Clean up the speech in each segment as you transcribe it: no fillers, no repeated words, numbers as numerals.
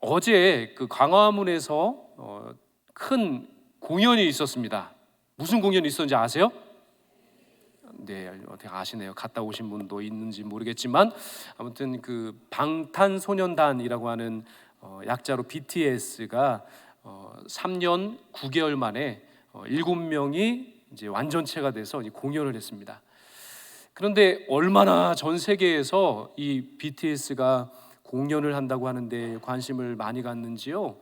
어제 그 광화문에서 큰 공연이 있었습니다. 무슨 공연이 있었는지 아세요? 네, 어떻게 아시네요. 갔다 오신 분도 있는지 모르겠지만 아무튼 그 방탄소년단이라고 하는 약자로 BTS가 3년 9개월 만에 7명이 이제 완전체가 돼서 공연을 했습니다. 그런데 얼마나 전 세계에서 이 BTS가 공연을 한다고 하는데 관심을 많이 갖는지요.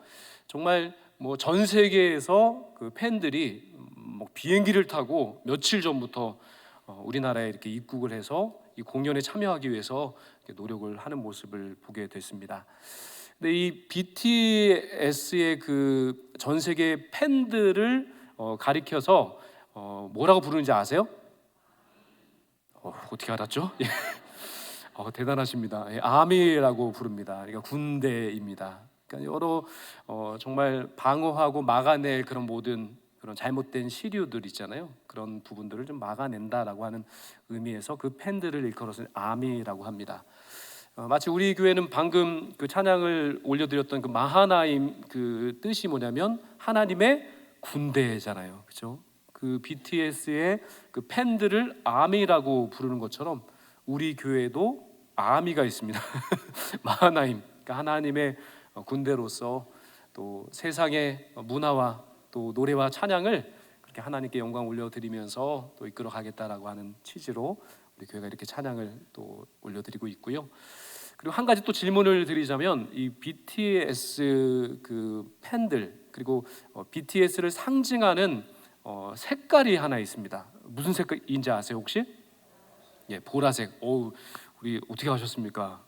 정말 뭐 전 세계에서 그 팬들이 뭐 비행기를 타고 며칠 전부터 우리나라에 이렇게 입국을 해서 이 공연에 참여하기 위해서 노력을 하는 모습을 보게 됐습니다. 근데 이 BTS의 그 전 세계 팬들을 가리켜서 뭐라고 부르는지 아세요? 어떻게 알았죠? 대단하십니다. 아미라고 부릅니다. 그러니까 군대입니다. 그러니까 여러 정말 방어하고 막아낼 그런 모든 그런 잘못된 시류들 있잖아요. 그런 부분들을 좀 막아낸다라고 하는 의미에서 그 팬들을 일컬어서 아미라고 합니다. 마치 우리 교회는 방금 그 찬양을 올려드렸던 그 마하나임 그 뜻이 뭐냐면 하나님의 군대잖아요, 그렇죠? 그 BTS의 그 팬들을 아미라고 부르는 것처럼 우리 교회도 아미가 있습니다. 마하나임, 그러니까 하나님의 군대로서 또 세상의 문화와 또 노래와 찬양을 그렇게 하나님께 영광 올려드리면서 또 이끌어가겠다라고 하는 취지로 우리 교회가 이렇게 찬양을 또 올려드리고 있고요. 그리고 한 가지 또 질문을 드리자면 이 BTS 그 팬들 그리고 BTS를 상징하는 색깔이 하나 있습니다. 무슨 색깔인지 아세요 혹시? 예, 보라색. 우리 어떻게 하셨습니까?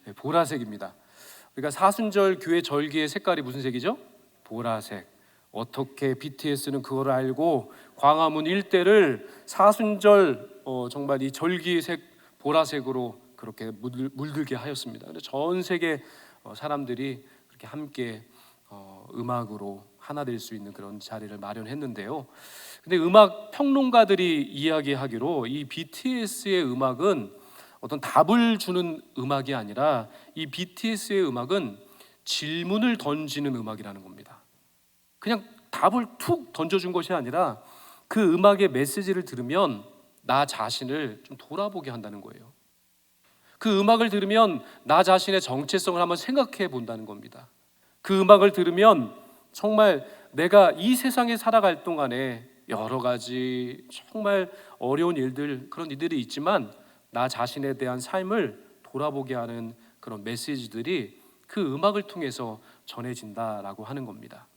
예, 보라색입니다. 그러니까 사순절 교회 절기의 색깔이 무슨 색이죠? 보라색. 어떻게 BTS는 그걸 알고 광화문 일대를 사순절 정말 이 절기색 보라색으로 그렇게 물들게 하였습니다. 전 세계 사람들이 그렇게 함께 음악으로 하나 될 수 있는 그런 자리를 마련했는데요. 근데 음악 평론가들이 이야기하기로 이 BTS의 음악은 어떤 답을 주는 음악이 아니라 이 BTS의 음악은 질문을 던지는 음악이라는 겁니다. 그냥 답을 툭 던져준 것이 아니라 그 음악의 메시지를 들으면 나 자신을 좀 돌아보게 한다는 거예요. 그 음악을 들으면 나 자신의 정체성을 한번 생각해 본다는 겁니다. 그 음악을 들으면 정말 내가 이 세상에 살아갈 동안에 여러 가지 정말 어려운 일들 그런 일들이 있지만 나 자신에 대한 삶을 돌아보게 하는 그런 메시지들이 그 음악을 통해서 전해진다라고 하는 겁니다.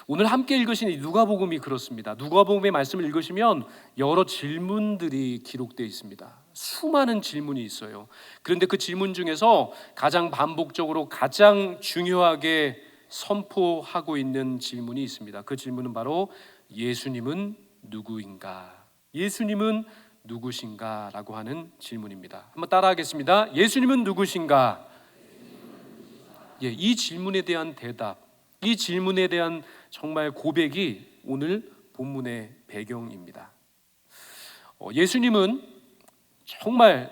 오늘 함께 읽으신 이 누가복음이 그렇습니다. 누가복음의 말씀을 읽으시면 여러 질문들이 기록되어 있습니다. 수많은 질문이 있어요. 그런데 그 질문 중에서 가장 반복적으로 가장 중요하게 선포하고 있는 질문이 있습니다. 그 질문은 바로 예수님은 누구인가? 예수님은 누구신가? 라고 하는 질문입니다. 한번 따라하겠습니다. 예수님은 누구신가? 예, 이 질문에 대한 대답, 이 질문에 대한 정말 고백이 오늘 본문의 배경입니다. 예수님은 정말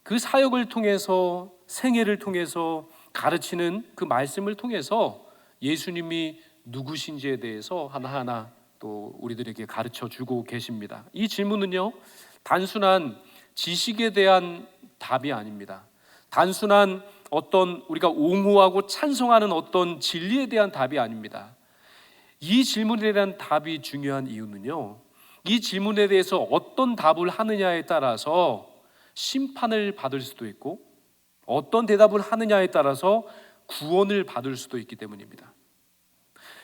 그 사역을 통해서 생애를 통해서 가르치는 그 말씀을 통해서 예수님이 누구신지에 대해서 하나하나 또 우리들에게 가르쳐 주고 계십니다. 이 질문은요, 단순한 지식에 대한 답이 아닙니다. 단순한 어떤 우리가 옹호하고 찬송하는 어떤 진리에 대한 답이 아닙니다. 이 질문에 대한 답이 중요한 이유는요, 이 질문에 대해서 어떤 답을 하느냐에 따라서 심판을 받을 수도 있고 어떤 대답을 하느냐에 따라서 구원을 받을 수도 있기 때문입니다.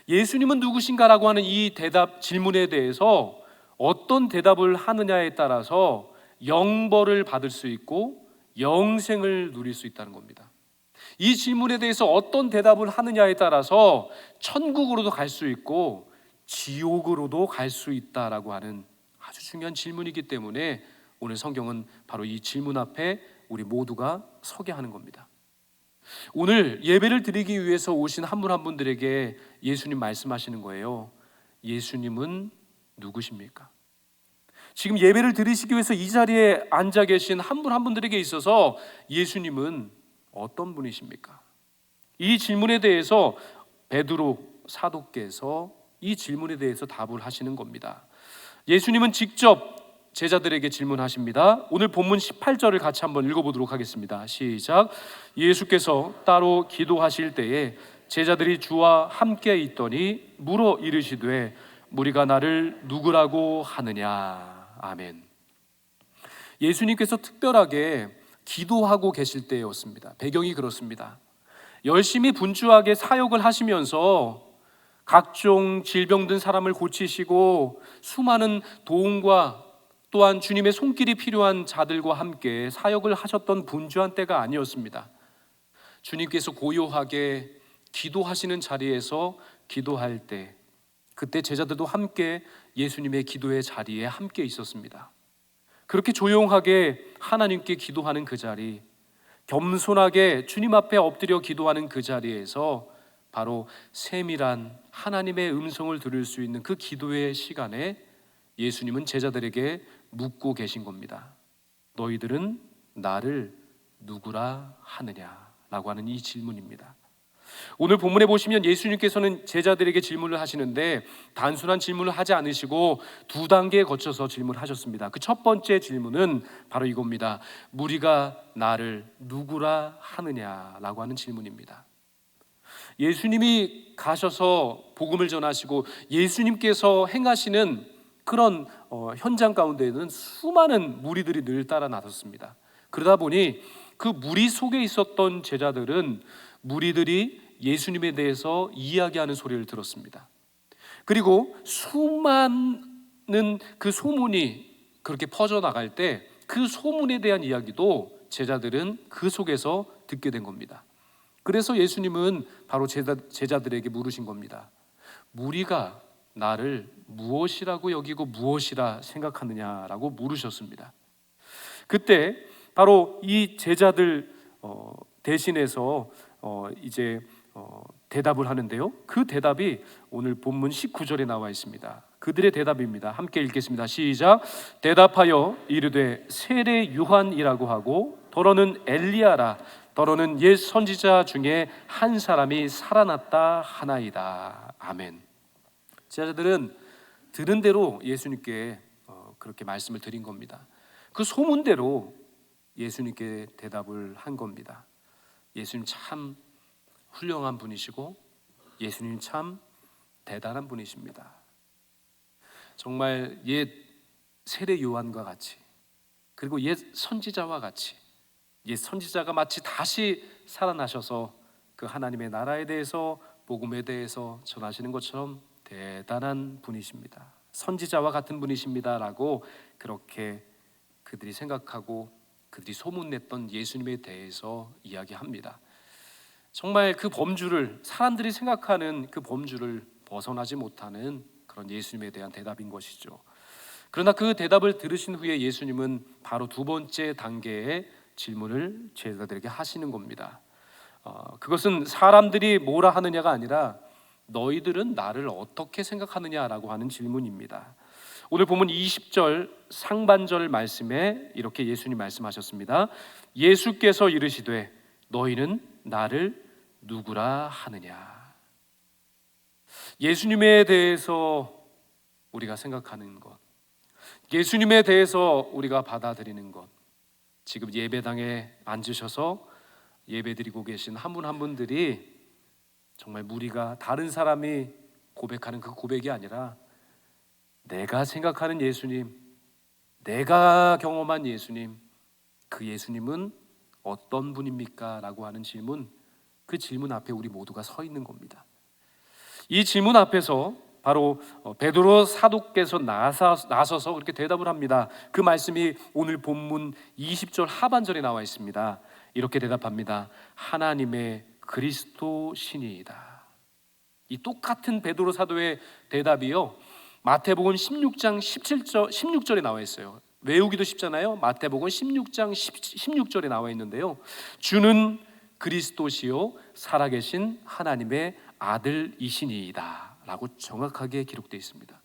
예수님은 누구신가라고 하는 이 대답 질문에 대해서 어떤 대답을 하느냐에 따라서 영벌을 받을 수 있고 영생을 누릴 수 있다는 겁니다. 이 질문에 대해서 어떤 대답을 하느냐에 따라서 천국으로도 갈 수 있고 지옥으로도 갈 수 있다라고 하는 아주 중요한 질문이기 때문에 오늘 성경은 바로 이 질문 앞에 우리 모두가 서게 하는 겁니다. 오늘 예배를 드리기 위해서 오신 한 분 한 분들에게 예수님 말씀하시는 거예요. 예수님은 누구십니까? 지금 예배를 드리시기 위해서 이 자리에 앉아 계신 한 분 한 분들에게 있어서 예수님은 어떤 분이십니까? 이 질문에 대해서 베드로 사도께서 이 질문에 대해서 답을 하시는 겁니다. 예수님은 직접 제자들에게 질문하십니다. 오늘 본문 18절을 같이 한번 읽어보도록 하겠습니다. 시작. 예수께서 따로 기도하실 때에 제자들이 주와 함께 있더니 물어 이르시되 무리가 나를 누구라고 하느냐. 아멘. 예수님께서 특별하게 기도하고 계실 때였습니다. 배경이 그렇습니다. 열심히 분주하게 사역을 하시면서 각종 질병 든 사람을 고치시고 수많은 도움과 또한 주님의 손길이 필요한 자들과 함께 사역을 하셨던 분주한 때가 아니었습니다. 주님께서 고요하게 기도하시는 자리에서 기도할 때, 그때 제자들도 함께 예수님의 기도의 자리에 함께 있었습니다. 그렇게 조용하게 하나님께 기도하는 그 자리, 겸손하게 주님 앞에 엎드려 기도하는 그 자리에서 바로 세밀한 하나님의 음성을 들을 수 있는 그 기도의 시간에 예수님은 제자들에게 묻고 계신 겁니다. 너희들은 나를 누구라 하느냐라고 하는 이 질문입니다. 오늘 본문에 보시면 예수님께서는 제자들에게 질문을 하시는데 단순한 질문을 하지 않으시고 두 단계에 거쳐서 질문하셨습니다. 그 첫 번째 질문은 바로 이겁니다. 무리가 나를 누구라 하느냐라고 하는 질문입니다. 예수님이 가셔서 복음을 전하시고 예수님께서 행하시는 그런 현장 가운데에는 수많은 무리들이 늘 따라 나섰습니다. 그러다 보니 그 무리 속에 있었던 제자들은 무리들이 예수님에 대해서 이야기하는 소리를 들었습니다. 그리고 수많은 그 소문이 그렇게 퍼져나갈 때 그 소문에 대한 이야기도 제자들은 그 속에서 듣게 된 겁니다. 그래서 예수님은 바로 제자들에게 물으신 겁니다. 무리가 나를 무엇이라고 여기고 무엇이라 생각하느냐라고 물으셨습니다. 그때 바로 이 제자들 대신해서 이제 대답을 하는데요. 그 대답이 오늘 본문 19절에 나와 있습니다. 그들의 대답입니다. 함께 읽겠습니다. 시작. 대답하여 이르되 세례 요한이라고 하고 더러는 엘리야라 더러는 옛 선지자 중에 한 사람이 살아났다 하나이다. 아멘. 제자들은 들은 대로 예수님께 그렇게 말씀을 드린 겁니다. 그 소문대로 예수님께 대답을 한 겁니다. 예수님 참 훌륭한 분이시고 예수님 참 대단한 분이십니다. 정말 옛 세례 요한과 같이 그리고 옛 선지자와 같이 옛 선지자가 마치 다시 살아나셔서 그 하나님의 나라에 대해서 복음에 대해서 전하시는 것처럼 대단한 분이십니다. 선지자와 같은 분이십니다라고 그렇게 그들이 생각하고 그들이 소문냈던 예수님에 대해서 이야기합니다. 정말 그 범주를 사람들이 생각하는 그 범주를 벗어나지 못하는 그런 예수님에 대한 대답인 것이죠. 그러나 그 대답을 들으신 후에 예수님은 바로 두 번째 단계의 질문을 제자들에게 하시는 겁니다. 그것은 사람들이 뭐라 하느냐가 아니라 너희들은 나를 어떻게 생각하느냐라고 하는 질문입니다. 오늘 보면 20절 상반절 말씀에 이렇게 예수님 말씀하셨습니다. 예수께서 이르시되 너희는 나를 누구라 하느냐. 예수님에 대해서 우리가 생각하는 것, 예수님에 대해서 우리가 받아들이는 것, 지금 예배당에 앉으셔서 예배드리고 계신 한 분 한 분들이 정말 무리가 다른 사람이 고백하는 그 고백이 아니라 내가 생각하는 예수님, 내가 경험한 예수님, 그 예수님은 어떤 분입니까? 라고 하는 질문, 그 질문 앞에 우리 모두가 서 있는 겁니다. 이 질문 앞에서 바로 베드로 사도께서 나서서 그렇게 대답을 합니다. 그 말씀이 오늘 본문 20절 하반절에 나와 있습니다. 이렇게 대답합니다. 하나님의 그리스도시니이다. 이 똑같은 베드로 사도의 대답이요, 마태복음 16장 16절에 나와 있어요. 외우기도 쉽잖아요. 마태복음 16장 16절에 나와 있는데요. 주는 그리스도시요 살아계신 하나님의 아들이시니이다 라고 정확하게 기록되어 있습니다.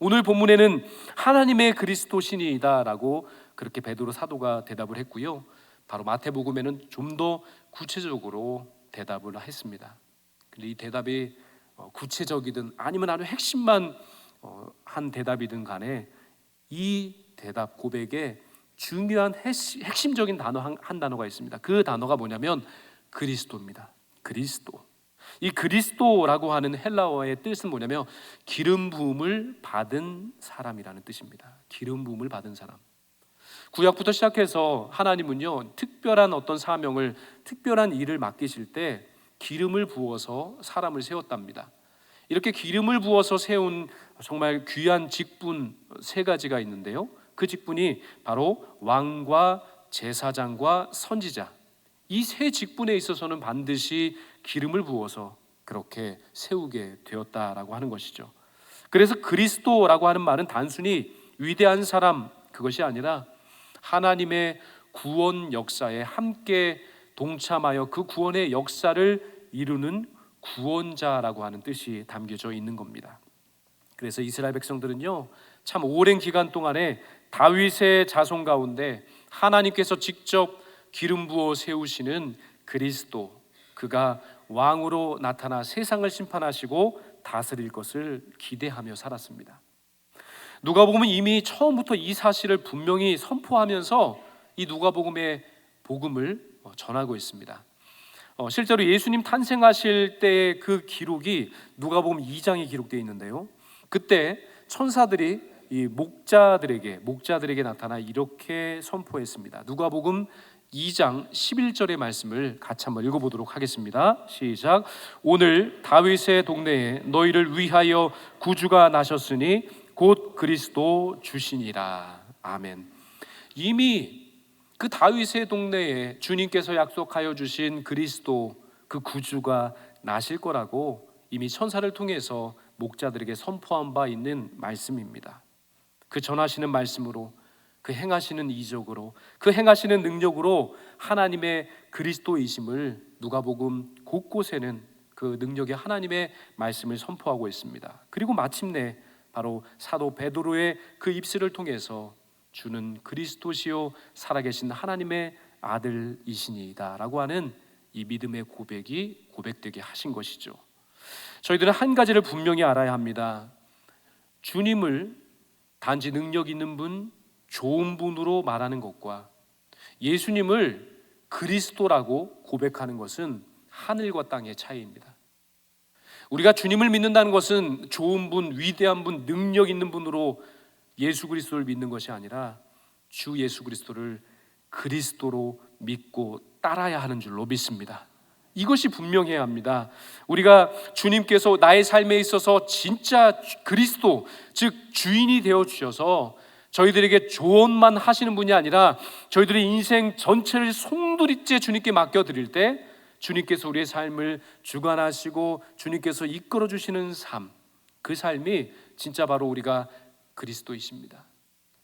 오늘 본문에는 하나님의 그리스도시니이다 라고 그렇게 베드로 사도가 대답을 했고요. 바로 마태복음에는 좀 더 구체적으로 대답을 했습니다. 근데 이 대답이 구체적이든 아니면 아주 핵심만 한 대답이든 간에 이 대답 고백에 중요한 핵심적인 단어 한 단어가 있습니다. 그 단어가 뭐냐면 그리스도입니다. 그리스도. 이 그리스도라고 하는 헬라어의 뜻은 뭐냐면 기름 부음을 받은 사람이라는 뜻입니다. 기름 부음을 받은 사람. 구약부터 시작해서 하나님은요, 특별한 어떤 사명을, 특별한 일을 맡기실 때 기름을 부어서 사람을 세웠답니다. 이렇게 기름을 부어서 세운 정말 귀한 직분 세 가지가 있는데요, 그 직분이 바로 왕과 제사장과 선지자, 이 세 직분에 있어서는 반드시 기름을 부어서 그렇게 세우게 되었다라고 하는 것이죠. 그래서 그리스도라고 하는 말은 단순히 위대한 사람, 그것이 아니라 하나님의 구원 역사에 함께 동참하여 그 구원의 역사를 이루는 구원자라고 하는 뜻이 담겨져 있는 겁니다. 그래서 이스라엘 백성들은요, 참 오랜 기간 동안에 다윗의 자손 가운데 하나님께서 직접 기름 부어 세우시는 그리스도, 그가 왕으로 나타나 세상을 심판하시고 다스릴 것을 기대하며 살았습니다. 누가복음은 이미 처음부터 이 사실을 분명히 선포하면서 이 누가복음의 복음을 전하고 있습니다. 실제로 예수님 탄생하실 때의 그 기록이 누가복음 2장에 기록되어 있는데요, 그때 천사들이 이 목자들에게 나타나 이렇게 선포했습니다. 누가복음 2장 11절의 말씀을 같이 한번 읽어보도록 하겠습니다. 시작. 오늘 다윗의 동네에 너희를 위하여 구주가 나셨으니 곧 그리스도 주시니라. 아멘. 이미 그 다윗의 동네에 주님께서 약속하여 주신 그리스도, 그 구주가 나실 거라고 이미 천사를 통해서 목자들에게 선포한 바 있는 말씀입니다. 그 전하시는 말씀으로, 그 행하시는 이적으로, 그 행하시는 능력으로 하나님의 그리스도이심을 누가복음 곳곳에는 그 능력의 하나님의 말씀을 선포하고 있습니다. 그리고 마침내 바로 사도 베드로의 그 입술을 통해서 주는 그리스도시요 살아계신 하나님의 아들이시니이다라고 하는 이 믿음의 고백이 고백되게 하신 것이죠. 저희들은 한 가지를 분명히 알아야 합니다. 주님을 단지 능력 있는 분, 좋은 분으로 말하는 것과 예수님을 그리스도라고 고백하는 것은 하늘과 땅의 차이입니다. 우리가 주님을 믿는다는 것은 좋은 분, 위대한 분, 능력 있는 분으로 예수 그리스도를 믿는 것이 아니라 주 예수 그리스도를 그리스도로 믿고 따라야 하는 줄로 믿습니다. 이것이 분명해야 합니다. 우리가 주님께서 나의 삶에 있어서 진짜 그리스도, 즉 주인이 되어 주셔서 저희들에게 조언만 하시는 분이 아니라 저희들의 인생 전체를 송두리째 주님께 맡겨드릴 때 주님께서 우리의 삶을 주관하시고 주님께서 이끌어 주시는 삶, 그 삶이 진짜 바로 우리가 그리스도이십니다.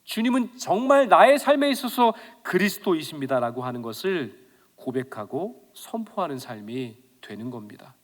주님은 정말 나의 삶에 있어서 그리스도이십니다라고 하는 것을 고백하고 선포하는 삶이 되는 겁니다.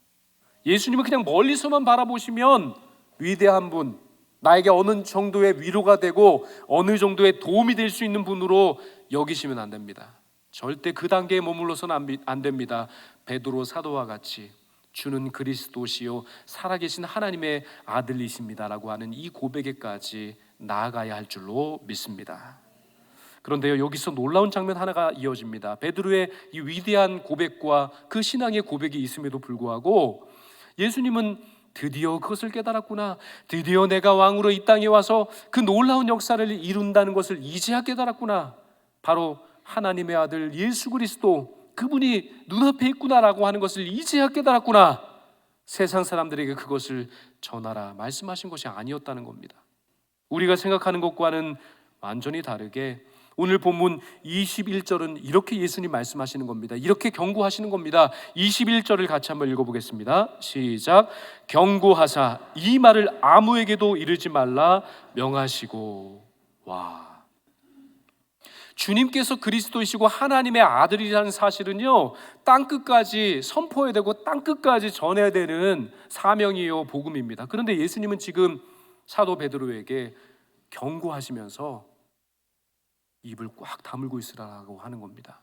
예수님은 그냥 멀리서만 바라보시면 위대한 분, 나에게 어느 정도의 위로가 되고 어느 정도의 도움이 될 수 있는 분으로 여기시면 안 됩니다. 절대 그 단계에 머물러서는 안 됩니다. 베드로 사도와 같이 주는 그리스도시요 살아계신 하나님의 아들이십니다라고 하는 이 고백에까지 나아가야 할 줄로 믿습니다. 그런데요, 여기서 놀라운 장면 하나가 이어집니다. 베드로의 이 위대한 고백과 그 신앙의 고백이 있음에도 불구하고 예수님은 드디어 그것을 깨달았구나, 드디어 내가 왕으로 이 땅에 와서 그 놀라운 역사를 이룬다는 것을 이제야 깨달았구나, 바로 하나님의 아들 예수 그리스도, 그분이 눈앞에 있구나라고 하는 것을 이제야 깨달았구나, 세상 사람들에게 그것을 전하라 말씀하신 것이 아니었다는 겁니다. 우리가 생각하는 것과는 완전히 다르게 오늘 본문 21절은 이렇게 예수님 말씀하시는 겁니다. 이렇게 경고하시는 겁니다. 21절을 같이 한번 읽어보겠습니다. 시작. 경고하사 이 말을 아무에게도 이르지 말라 명하시고. 와, 주님께서 그리스도이시고 하나님의 아들이라는 사실은요, 땅끝까지 선포해야 되고 땅끝까지 전해야 되는 사명이요 복음입니다. 그런데 예수님은 지금 사도 베드로에게 경고하시면서 입을 꽉 다물고 있으라고 하는 겁니다.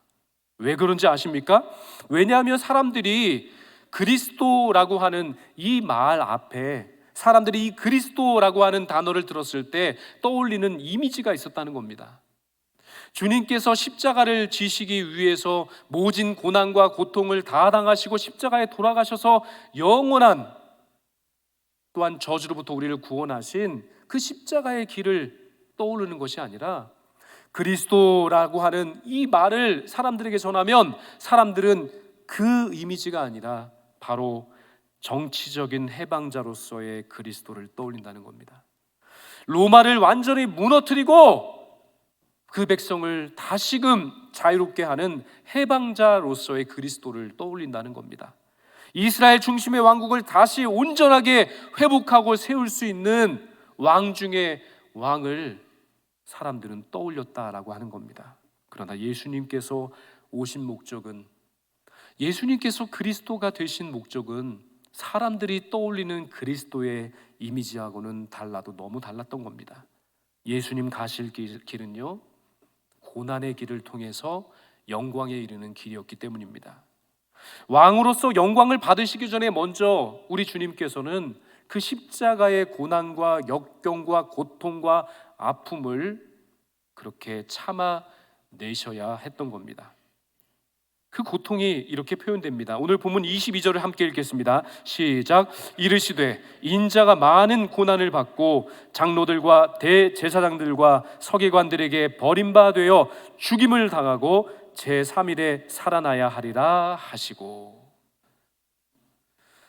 왜 그런지 아십니까? 왜냐하면 사람들이 그리스도라고 하는 이 말 앞에, 사람들이 이 그리스도라고 하는 단어를 들었을 때 떠올리는 이미지가 있었다는 겁니다. 주님께서 십자가를 지시기 위해서 모진 고난과 고통을 다 당하시고 십자가에 돌아가셔서 영원한, 또한 저주로부터 우리를 구원하신 그 십자가의 길을 떠오르는 것이 아니라, 그리스도라고 하는 이 말을 사람들에게 전하면 사람들은 그 이미지가 아니라 바로 정치적인 해방자로서의 그리스도를 떠올린다는 겁니다. 로마를 완전히 무너뜨리고 그 백성을 다시금 자유롭게 하는 해방자로서의 그리스도를 떠올린다는 겁니다. 이스라엘 중심의 왕국을 다시 온전하게 회복하고 세울 수 있는 왕 중의 왕을 사람들은 떠올렸다라고 하는 겁니다. 그러나 예수님께서 오신 목적은, 예수님께서 그리스도가 되신 목적은 사람들이 떠올리는 그리스도의 이미지하고는 달라도 너무 달랐던 겁니다. 예수님 가실 길은요, 고난의 길을 통해서 영광에 이르는 길이었기 때문입니다. 왕으로서 영광을 받으시기 전에 먼저 우리 주님께서는 그 십자가의 고난과 역경과 고통과 아픔을 그렇게 참아내셔야 했던 겁니다. 그 고통이 이렇게 표현됩니다. 오늘 본문 22절을 함께 읽겠습니다. 시작. 이르시되 인자가 많은 고난을 받고 장로들과 대제사장들과 서기관들에게 버림받아 죽임을 당하고 제3일에 살아나야 하리라 하시고,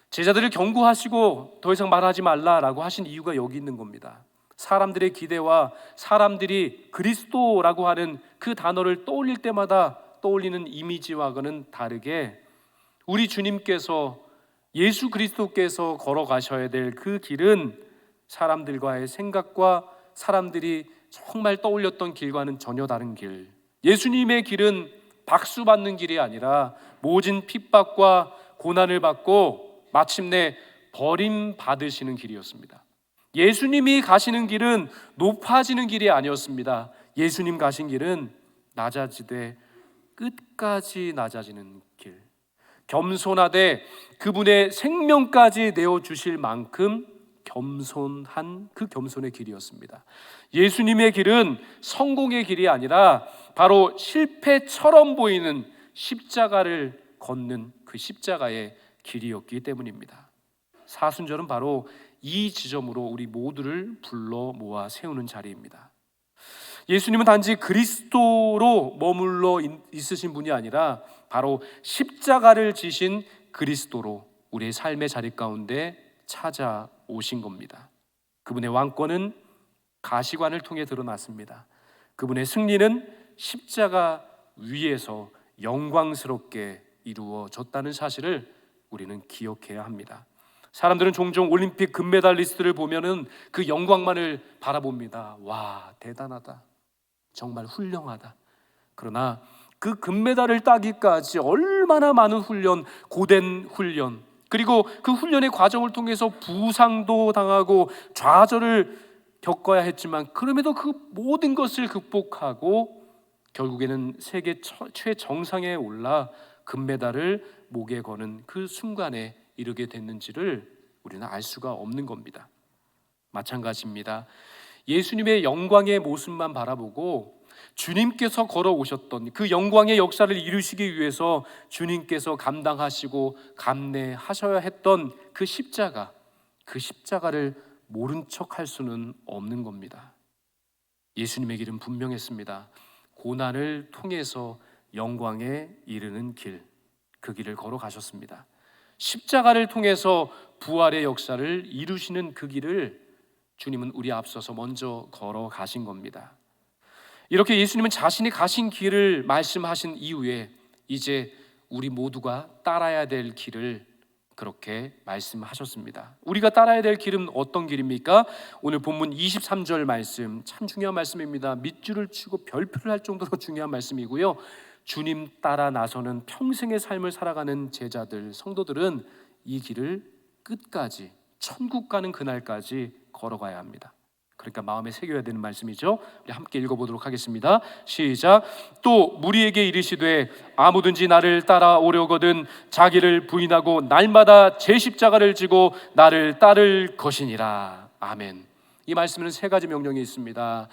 제자들을 경고하시고 더 이상 말하지 말라라고 하신 이유가 여기 있는 겁니다. 사람들의 기대와 사람들이 그리스도라고 하는 그 단어를 떠올릴 때마다 떠올리는 이미지와는 다르게, 우리 주님께서, 예수 그리스도께서 걸어가셔야 될 그 길은 사람들과의 생각과 사람들이 정말 떠올렸던 길과는 전혀 다른 길, 예수님의 길은 박수 받는 길이 아니라 모진 핍박과 고난을 받고 마침내 버림받으시는 길이었습니다. 예수님이 가시는 길은 높아지는 길이 아니었습니다. 예수님 가신 길은 낮아지되 끝까지 낮아지는 길, 겸손하되 그분의 생명까지 내어주실 만큼 겸손한 그 겸손의 길이었습니다. 예수님의 길은 성공의 길이 아니라 바로 실패처럼 보이는 십자가를 걷는 그 십자가의 길이었기 때문입니다. 사순절은 바로 이 지점으로 우리 모두를 불러 모아 세우는 자리입니다. 예수님은 단지 그리스도로 머물러 있으신 분이 아니라 바로 십자가를 지신 그리스도로 우리의 삶의 자리 가운데 찾아오신 겁니다. 그분의 왕권은 가시관을 통해 드러났습니다. 그분의 승리는 십자가 위에서 영광스럽게 이루어졌다는 사실을 우리는 기억해야 합니다. 사람들은 종종 올림픽 금메달리스트를 보면은 그 영광만을 바라봅니다. 와, 대단하다, 정말 훌륭하다. 그러나 그 금메달을 따기까지 얼마나 많은 훈련, 고된 훈련, 그리고 그 훈련의 과정을 통해서 부상도 당하고 좌절을 겪어야 했지만, 그럼에도 그 모든 것을 극복하고 결국에는 세계 최정상에 올라 금메달을 목에 거는 그 순간에 이르게 됐는지를 우리는 알 수가 없는 겁니다. 마찬가지입니다. 예수님의 영광의 모습만 바라보고 주님께서 걸어오셨던 그 영광의 역사를 이루시기 위해서 주님께서 감당하시고 감내하셔야 했던 그 십자가, 그 십자가를 모른 척할 수는 없는 겁니다. 예수님의 길은 분명했습니다. 고난을 통해서 영광에 이르는 길, 그 길을 걸어가셨습니다. 십자가를 통해서 부활의 역사를 이루시는 그 길을 주님은 우리 앞서서 먼저 걸어가신 겁니다. 이렇게 예수님은 자신이 가신 길을 말씀하신 이후에 이제 우리 모두가 따라야 될 길을 그렇게 말씀하셨습니다. 우리가 따라야 될 길은 어떤 길입니까? 오늘 본문 23절 말씀, 참 중요한 말씀입니다. 밑줄을 치고 별표를 할 정도로 중요한 말씀이고요. 주님 따라 나서는 평생의 삶을 살아가는 제자들, 성도들은 이 길을 끝까지, 천국 가는 그날까지 걸어가야 합니다. 그러니까 마음에 새겨야 되는 말씀이죠. 우리 함께 읽어보도록 하겠습니다. 시작. 또 무리에게 이르시되 아무든지 나를 따라오려거든 자기를 부인하고 날마다 제 십자가를 지고 나를 따를 것이니라. 아멘. 이 말씀에는 세 가지 명령이 있습니다.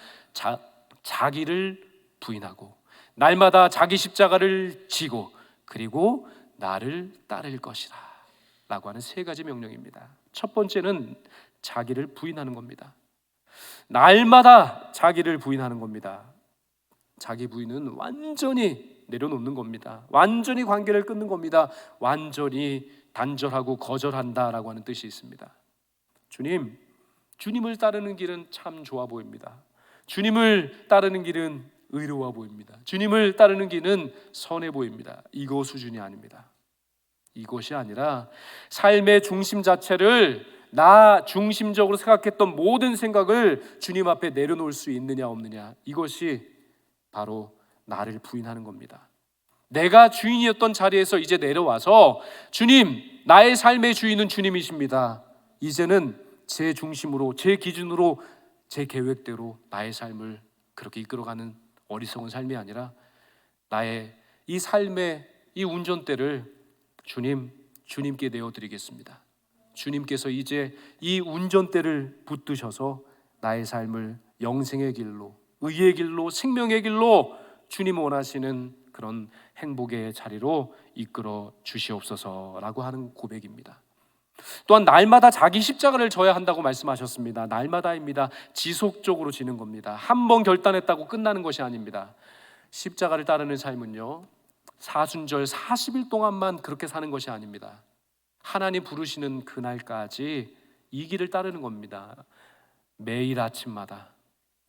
자기를 부인하고 날마다 자기 십자가를 지고 그리고 나를 따를 것이라 라고 하는 세 가지 명령입니다. 첫 번째는 자기를 부인하는 겁니다. 날마다 자기를 부인하는 겁니다. 자기 부인은 완전히 내려놓는 겁니다. 완전히 관계를 끊는 겁니다. 완전히 단절하고 거절한다라고 하는 뜻이 있습니다. 주님을 따르는 길은 참 좋아 보입니다. 주님을 따르는 길은 의로워 보입니다. 주님을 따르는 길은 선해 보입니다. 이거 수준이 아닙니다. 이것이 아니라 삶의 중심 자체를 나 중심적으로 생각했던 모든 생각을 주님 앞에 내려놓을 수 있느냐 없느냐, 이것이 바로 나를 부인하는 겁니다. 내가 주인이었던 자리에서 이제 내려와서 주님, 나의 삶의 주인은 주님이십니다. 이제는 제 중심으로, 제 기준으로, 제 계획대로 나의 삶을 그렇게 이끌어가는 어리석은 삶이 아니라 나의 이 삶의 이 운전대를 주님께 내어드리겠습니다. 주님께서 이제 이 운전대를 붙드셔서 나의 삶을 영생의 길로, 의의 길로, 생명의 길로 주님 원하시는 그런 행복의 자리로 이끌어 주시옵소서라고 하는 고백입니다. 또한 날마다 자기 십자가를 져야 한다고 말씀하셨습니다. 날마다입니다. 지속적으로 지는 겁니다. 한 번 결단했다고 끝나는 것이 아닙니다. 십자가를 따르는 삶은요, 사순절 40일 동안만 그렇게 사는 것이 아닙니다. 하나님 부르시는 그날까지 이 길을 따르는 겁니다. 매일 아침마다,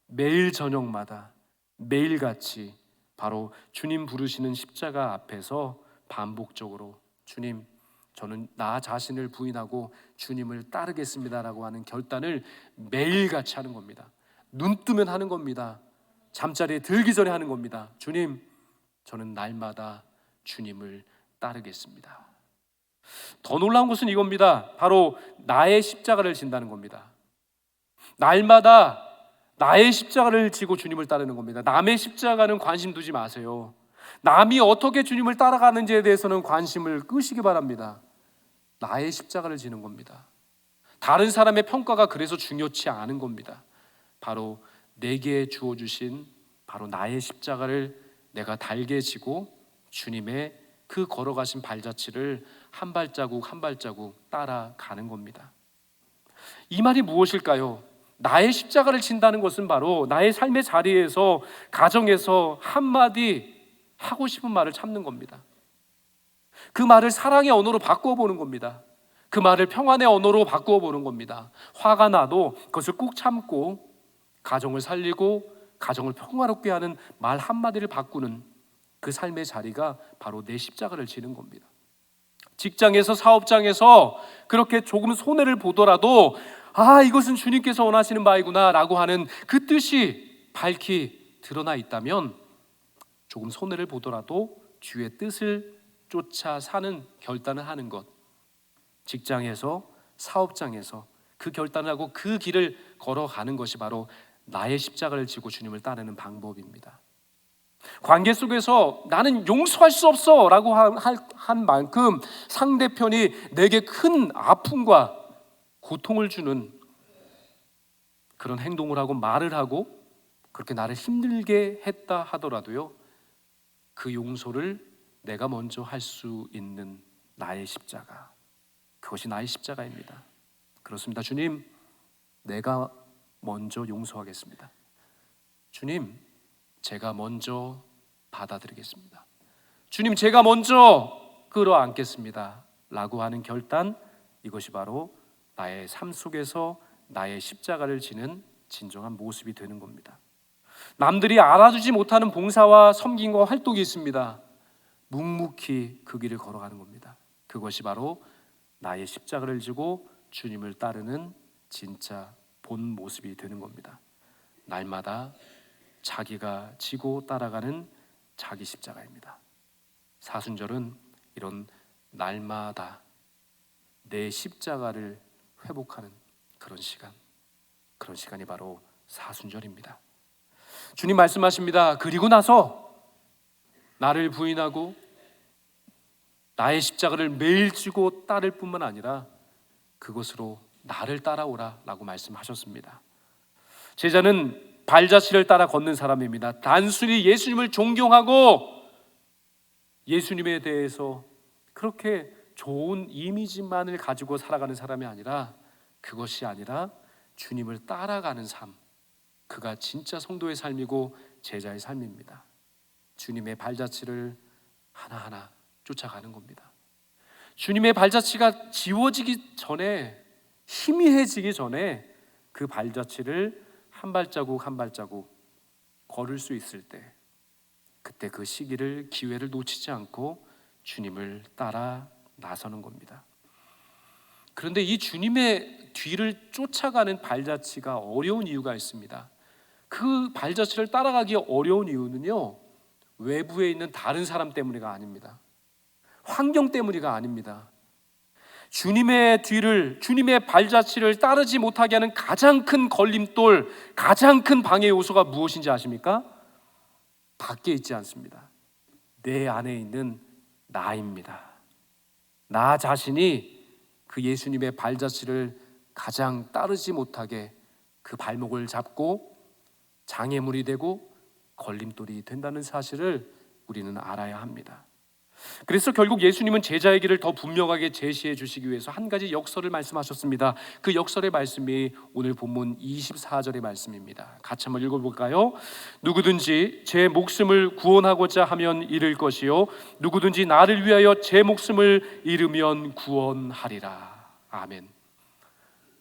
매일 저녁마다, 매일같이 바로 주님 부르시는 십자가 앞에서 반복적으로 주님, 저는 나 자신을 부인하고 주님을 따르겠습니다라고 하는 결단을 매일같이 하는 겁니다. 눈 뜨면 하는 겁니다. 잠자리에 들기 전에 하는 겁니다. 주님, 저는 날마다 주님을 따르겠습니다. 더 놀라운 것은 이겁니다. 바로 나의 십자가를 진다는 겁니다. 날마다 나의 십자가를 지고 주님을 따르는 겁니다. 남의 십자가는 관심 두지 마세요. 남이 어떻게 주님을 따라가는지에 대해서는 관심을 끄시기 바랍니다. 나의 십자가를 지는 겁니다. 다른 사람의 평가가 그래서 중요치 않은 겁니다. 바로 내게 주어주신 바로 나의 십자가를 내가 달게 지고 주님의 그 걸어가신 발자취를 한 발자국 한 발자국 따라가는 겁니다. 이 말이 무엇일까요? 나의 십자가를 진다는 것은 바로 나의 삶의 자리에서, 가정에서 한마디 하고 싶은 말을 참는 겁니다. 그 말을 사랑의 언어로 바꾸어 보는 겁니다. 그 말을 평안의 언어로 바꾸어 보는 겁니다. 화가 나도 그것을 꾹 참고 가정을 살리고 가정을 평화롭게 하는 말 한마디를 바꾸는 그 삶의 자리가 바로 내 십자가를 지는 겁니다. 직장에서, 사업장에서 그렇게 조금 손해를 보더라도 이것은 주님께서 원하시는 바이구나 라고 하는 그 뜻이 밝히 드러나 있다면 조금 손해를 보더라도 주의 뜻을 쫓아 사는 결단을 하는 것, 직장에서, 사업장에서 그 결단을 하고 그 길을 걸어가는 것이 바로 나의 십자가를 지고 주님을 따르는 방법입니다. 관계 속에서 나는 용서할 수 없어 라고 한 만큼 상대편이 내게 큰 아픔과 고통을 주는 그런 행동을 하고 말을 하고 그렇게 나를 힘들게 했다 하더라도요, 그 용서를 내가 먼저 할 수 있는 나의 십자가, 그것이 나의 십자가입니다. 그렇습니다. 주님, 내가 먼저 용서하겠습니다. 주님, 제가 먼저 받아들이겠습니다. 주님, 제가 먼저 끌어안겠습니다 라고 하는 결단, 이것이 바로 나의 삶 속에서 나의 십자가를 지는 진정한 모습이 되는 겁니다. 남들이 알아주지 못하는 봉사와 섬김과 활동이 있습니다. 묵묵히 그 길을 걸어가는 겁니다. 그것이 바로 나의 십자가를 지고 주님을 따르는 진짜 본 모습이 되는 겁니다. 날마다 자기가 지고 따라가는 자기 십자가입니다. 사순절은 이런 날마다 내 십자가를 회복하는 그런 시간, 그런 시간이 바로 사순절입니다. 주님 말씀하십니다. 그리고 나서 나를 부인하고 나의 십자가를 매일 지고 따를 뿐만 아니라 그것으로 나를 따라오라 라고 말씀하셨습니다. 제자는 발자취를 따라 걷는 사람입니다. 단순히 예수님을 존경하고 예수님에 대해서 그렇게 좋은 이미지만을 가지고 살아가는 사람이 아니라, 그것이 아니라 주님을 따라가는 삶, 그가 진짜 성도의 삶이고 제자의 삶입니다. 주님의 발자취를 하나하나 쫓아가는 겁니다. 주님의 발자취가 지워지기 전에, 희미해지기 전에 그 발자취를 한 발자국 한 발자국 걸을 수 있을 때, 그때 그 시기를, 기회를 놓치지 않고 주님을 따라 나서는 겁니다. 그런데 이 주님의 뒤를 쫓아가는 발자취가 어려운 이유가 있습니다. 그 발자취를 따라가기 어려운 이유는요, 외부에 있는 다른 사람 때문이가 아닙니다. 환경 때문이가 아닙니다. 주님의 뒤를, 주님의 발자취를 따르지 못하게 하는 가장 큰 걸림돌, 가장 큰 방해 요소가 무엇인지 아십니까? 밖에 있지 않습니다. 내 안에 있는 나입니다. 나 자신이 그 예수님의 발자취를 가장 따르지 못하게 그 발목을 잡고 장애물이 되고 걸림돌이 된다는 사실을 우리는 알아야 합니다. 그래서 결국 예수님은 제자의 길을 더 분명하게 제시해 주시기 위해서 한 가지 역설을 말씀하셨습니다. 그 역설의 말씀이 오늘 본문 24절의 말씀입니다. 같이 한번 읽어볼까요? 누구든지 제 목숨을 구원하고자 하면 잃을 것이요, 누구든지 나를 위하여 제 목숨을 잃으면 구원하리라. 아멘.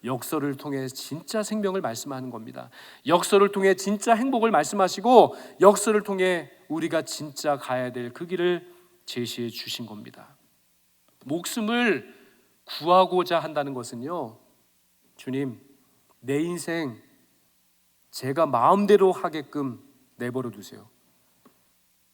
역설을 통해 진짜 생명을 말씀하는 겁니다. 역설을 통해 진짜 행복을 말씀하시고, 역설을 통해 우리가 진짜 가야 될 그 길을 제시해 주신 겁니다. 목숨을 구하고자 한다는 것은요, 주님, 내 인생 제가 마음대로 하게끔 내버려 두세요.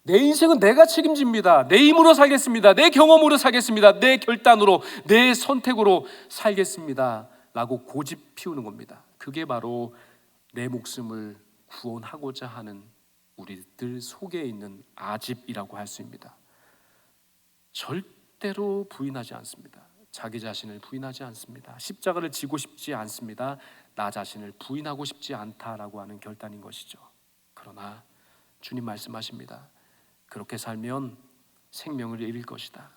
내 인생은 내가 책임집니다. 내 힘으로 살겠습니다. 내 경험으로 살겠습니다. 내 결단으로, 내 선택으로 살겠습니다 라고 고집 피우는 겁니다. 그게 바로 내 목숨을 구원하고자 하는 우리들 속에 있는 아집이라고 할 수 있습니다. 절대로 부인하지 않습니다. 자기 자신을 부인하지 않습니다. 십자가를 지고 싶지 않습니다. 나 자신을 부인하고 싶지 않다라고 하는 결단인 것이죠. 그러나 주님 말씀하십니다. 그렇게 살면 생명을 잃을 것이다.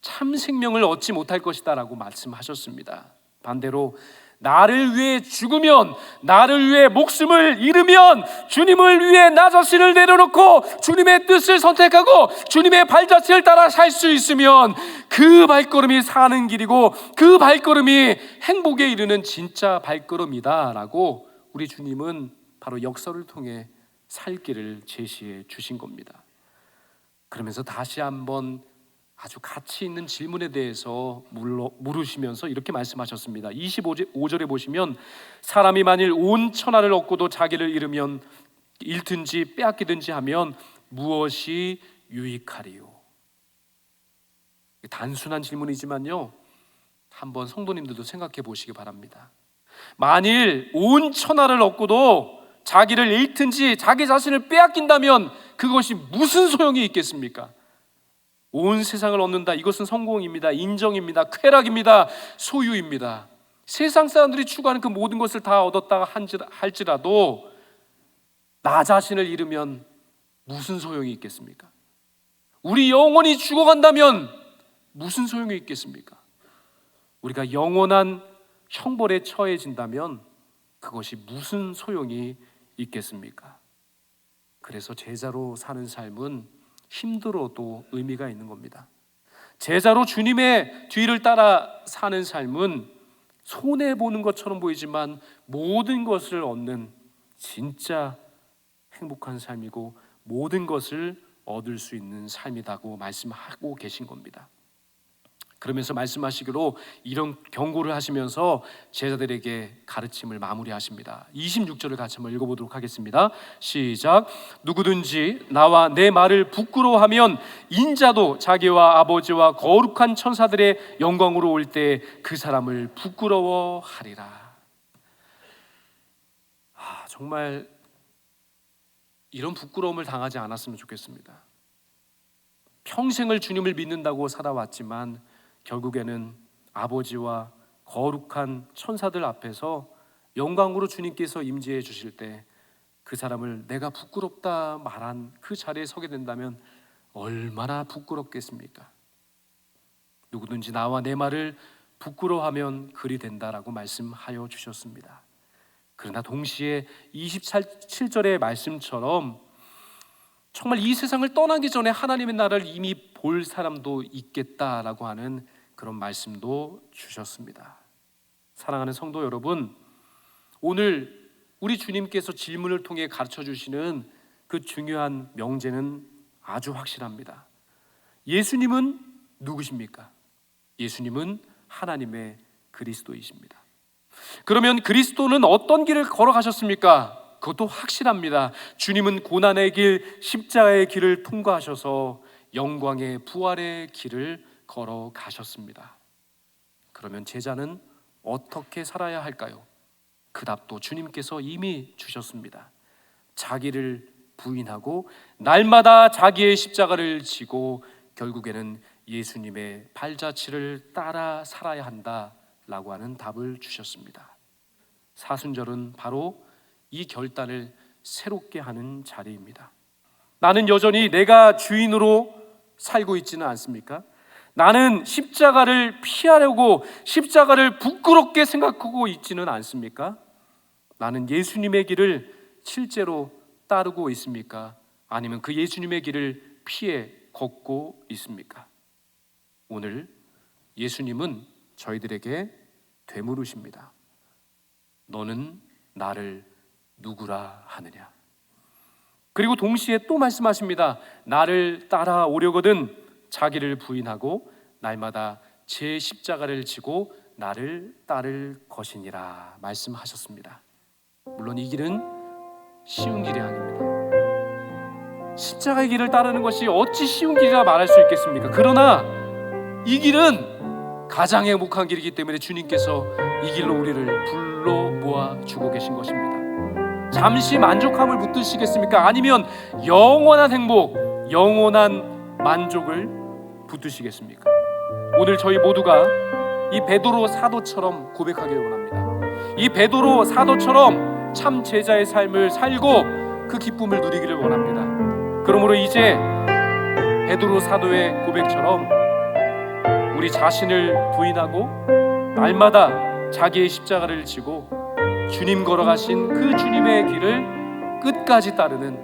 참 생명을 얻지 못할 것이다 라고 말씀하셨습니다. 반대로 나를 위해 죽으면, 나를 위해 목숨을 잃으면, 주님을 위해 나 자신을 내려놓고 주님의 뜻을 선택하고 주님의 발자취를 따라 살 수 있으면 그 발걸음이 사는 길이고 그 발걸음이 행복에 이르는 진짜 발걸음이다 라고 우리 주님은 바로 역설을 통해 살 길을 제시해 주신 겁니다. 그러면서 다시 한번 아주 가치 있는 질문에 대해서 물으시면서 이렇게 말씀하셨습니다. 25절에 보시면, 사람이 만일 온 천하를 얻고도 자기를 잃으면, 잃든지 빼앗기든지 하면 무엇이 유익하리요? 단순한 질문이지만요, 한번 성도님들도 생각해 보시기 바랍니다. 만일 온 천하를 얻고도 자기를 잃든지 자기 자신을 빼앗긴다면 그것이 무슨 소용이 있겠습니까? 온 세상을 얻는다, 이것은 성공입니다. 인정입니다. 쾌락입니다. 소유입니다. 세상 사람들이 추구하는 그 모든 것을 다 얻었다 할지라도 나 자신을 잃으면 무슨 소용이 있겠습니까? 우리 영혼이 죽어간다면 무슨 소용이 있겠습니까? 우리가 영원한 형벌에 처해진다면 그것이 무슨 소용이 있겠습니까? 그래서 제자로 사는 삶은 힘들어도 의미가 있는 겁니다. 제자로 주님의 뒤를 따라 사는 삶은 손해보는 것처럼 보이지만 모든 것을 얻는 진짜 행복한 삶이고 모든 것을 얻을 수 있는 삶이라고 말씀하고 계신 겁니다. 그러면서 말씀하시기로 이런 경고를 하시면서 제자들에게 가르침을 마무리하십니다. 26절을 같이 한번 읽어보도록 하겠습니다. 시작. 누구든지 나와 내 말을 부끄러워하면 인자도 자기와 아버지와 거룩한 천사들의 영광으로 올 때 그 사람을 부끄러워하리라. 정말 이런 부끄러움을 당하지 않았으면 좋겠습니다. 평생을 주님을 믿는다고 살아왔지만 결국에는 아버지와 거룩한 천사들 앞에서 영광으로 주님께서 임재해 주실 때 그 사람을 내가 부끄럽다 말한 그 자리에 서게 된다면 얼마나 부끄럽겠습니까? 누구든지 나와 내 말을 부끄러워하면 그리 된다라고 말씀하여 주셨습니다. 그러나 동시에 27절의 말씀처럼 정말 이 세상을 떠나기 전에 하나님의 나라를 이미 볼 사람도 있겠다라고 하는 그런 말씀도 주셨습니다. 사랑하는 성도 여러분, 오늘 우리 주님께서 질문을 통해 가르쳐 주시는 그 중요한 명제는 아주 확실합니다. 예수님은 누구십니까? 예수님은 하나님의 그리스도이십니다. 그러면 그리스도는 어떤 길을 걸어가셨습니까? 그것도 확실합니다. 주님은 고난의 길, 십자가의 길을 통과하셔서 영광의 부활의 길을 걸어가셨습니다. 그러면 제자는 어떻게 살아야 할까요? 그 답도 주님께서 이미 주셨습니다. 자기를 부인하고 날마다 자기의 십자가를 지고 결국에는 예수님의 발자취를 따라 살아야 한다라고 하는 답을 주셨습니다. 사순절은 바로 이 결단을 새롭게 하는 자리입니다. 나는 여전히 내가 주인으로 살고 있지는 않습니까? 나는 십자가를 피하려고 십자가를 부끄럽게 생각하고 있지는 않습니까? 나는 예수님의 길을 실제로 따르고 있습니까? 아니면 그 예수님의 길을 피해 걷고 있습니까? 오늘 예수님은 저희들에게 되물으십니다. 너는 나를 누구라 하느냐? 그리고 동시에 또 말씀하십니다. 나를 따라오려거든 자기를 부인하고 날마다 제 십자가를 지고 나를 따를 것이니라 말씀하셨습니다. 물론 이 길은 쉬운 길이 아닙니다. 십자가의 길을 따르는 것이 어찌 쉬운 길이라 말할 수 있겠습니까? 그러나 이 길은 가장 행복한 길이기 때문에 주님께서 이 길로 우리를 불러 모아 주고 계신 것입니다. 잠시 만족함을 붙드시겠습니까? 아니면 영원한 행복, 영원한 만족을 붙드시겠습니까? 오늘 저희 모두가 이 베드로 사도처럼 고백하기를 원합니다. 이 베드로 사도처럼 참 제자의 삶을 살고 그 기쁨을 누리기를 원합니다. 그러므로 이제 베드로 사도의 고백처럼 우리 자신을 부인하고 날마다 자기의 십자가를 지고 주님 걸어가신 그 주님의 길을 끝까지 따르는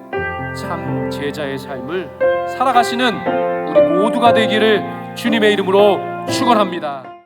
참 제자의 삶을 살아가시는 우리 모두가 되기를 주님의 이름으로 축원합니다.